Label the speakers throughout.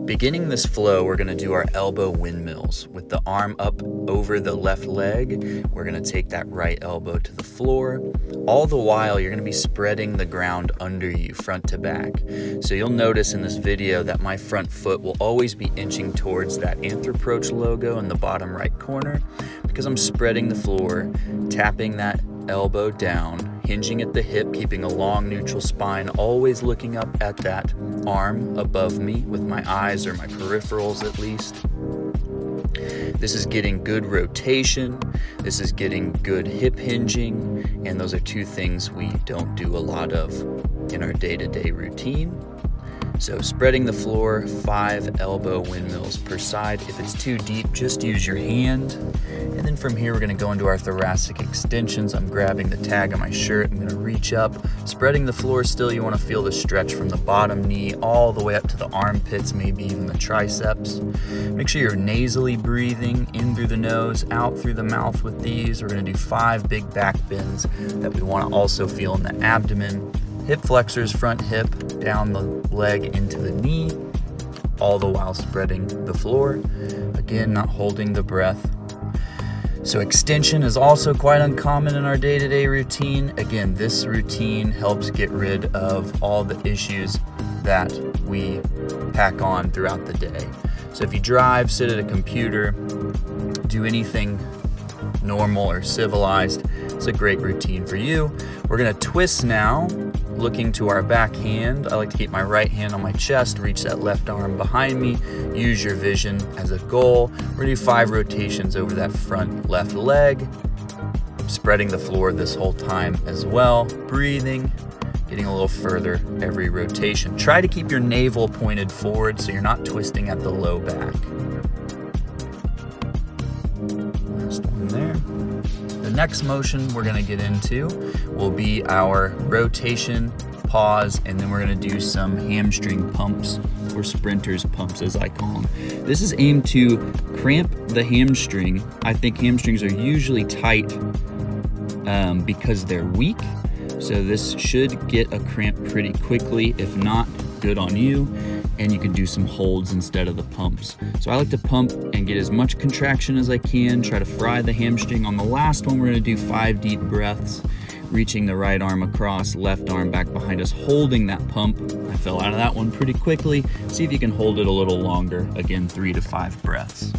Speaker 1: Beginning this flow, we're going to do our elbow windmills. With the arm up over the left leg, we're going to take that right elbow to the floor. All the while, you're going to be spreading the ground under you, front to back. So you'll notice in this video that my front foot will always be inching towards that anthroproach logo in the bottom right corner because I'm spreading the floor, tapping that elbow down, hinging at the hip, keeping a long neutral spine, always looking up at that arm above me with my eyes or my peripherals at least. This is getting good rotation, this is getting good hip hinging, and those are two things we don't do a lot of in our day-to-day routine. So spreading the floor, 5 elbow windmills per side. If it's too deep, just use your hand. And then from here, we're gonna go into our thoracic extensions. I'm grabbing the tag on my shirt. I'm gonna reach up, spreading the floor still. You wanna feel the stretch from the bottom knee all the way up to the armpits, maybe even the triceps. Make sure you're nasally breathing in through the nose, out through the mouth with these. We're gonna do 5 big back bends that we wanna also feel in the abdomen. Hip flexors, front hip, down the leg into the knee, all the while spreading the floor. Again, not holding the breath. So extension is also quite uncommon in our day-to-day routine. Again, this routine helps get rid of all the issues that we pack on throughout the day. So if you drive, sit at a computer, do anything normal or civilized, it's a great routine for you. We're gonna twist now, looking to our back hand. I like to keep my right hand on my chest, reach that left arm behind me, use your vision as a goal. We're gonna do 5 rotations over that front left leg, spreading the floor this whole time as well, breathing, getting a little further every rotation. Try to keep your navel pointed forward so you're not twisting at the low back. Last one there. The next motion we're gonna get into will be our rotation, pause, and then we're gonna do some hamstring pumps, or sprinter's pumps as I call them. This is aimed to cramp the hamstring. I think hamstrings are usually tight because they're weak. So this should get a cramp pretty quickly. If not, good on you. And you can do some holds instead of the pumps. So I like to pump and get as much contraction as I can, try to fry the hamstring. On the last one, we're gonna do 5 deep breaths, reaching the right arm across, left arm back behind us, holding that pump. I fell out of that one pretty quickly. See if you can hold it a little longer. Again, 3 to 5 breaths.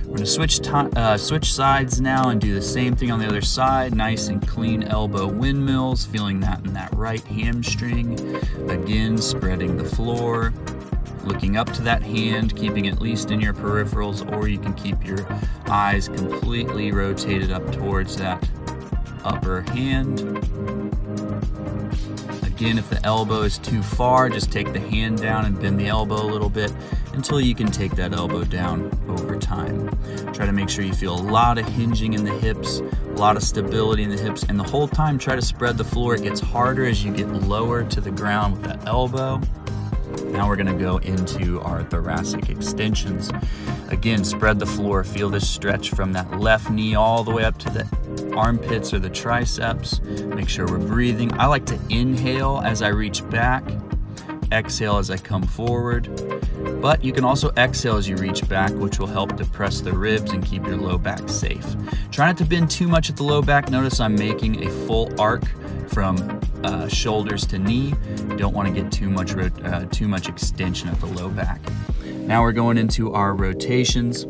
Speaker 1: We're gonna switch sides now and do the same thing on the other side. Nice and clean elbow windmills, feeling that in that right hamstring. Again, spreading the floor, looking up to that hand, keeping at least in your peripherals, or you can keep your eyes completely rotated up towards that upper hand. Again, if the elbow is too far, just take the hand down and bend the elbow a little bit until you can take that elbow down over time. Try to make sure you feel a lot of hinging in the hips, a lot of stability in the hips, and the whole time try to spread the floor. It gets harder as you get lower to the ground with that elbow. Now we're gonna go into our thoracic extensions. Again, spread the floor, feel this stretch from that left knee all the way up to the armpits or the triceps. Make sure we're breathing. I like to inhale as I reach back, exhale as I come forward, but you can also exhale as you reach back, which will help depress the ribs and keep your low back safe. Try not to bend too much at the low back. Notice I'm making a full arc from shoulders to knee. Don't want to get too much extension at the low back. Now we're going into our rotations.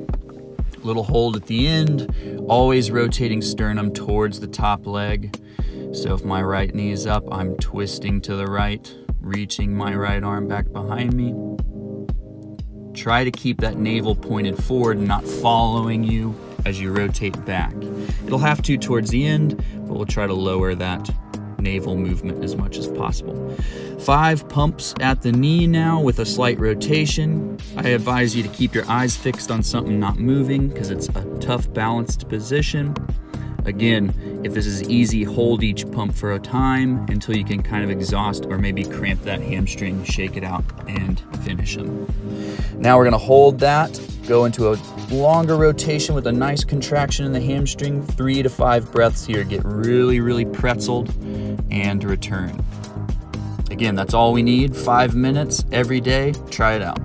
Speaker 1: Little hold at the end, always rotating sternum towards the top leg. So if my right knee is up, I'm twisting to the right, reaching my right arm back behind me. Try to keep that navel pointed forward and not following you as you rotate back. It'll have to towards the end, but we'll try to lower that navel movement as much as possible. 5 pumps at the knee now with a slight rotation. I advise you to keep your eyes fixed on something not moving because it's a tough balanced position. Again, if this is easy, hold each pump for a time until you can kind of exhaust or maybe cramp that hamstring, shake it out, and finish them. Now we're gonna hold that, go into a longer rotation with a nice contraction in the hamstring, 3 to 5 breaths here, get really, really pretzeled, and return. Again, that's all we need, 5 minutes every day. Try it out.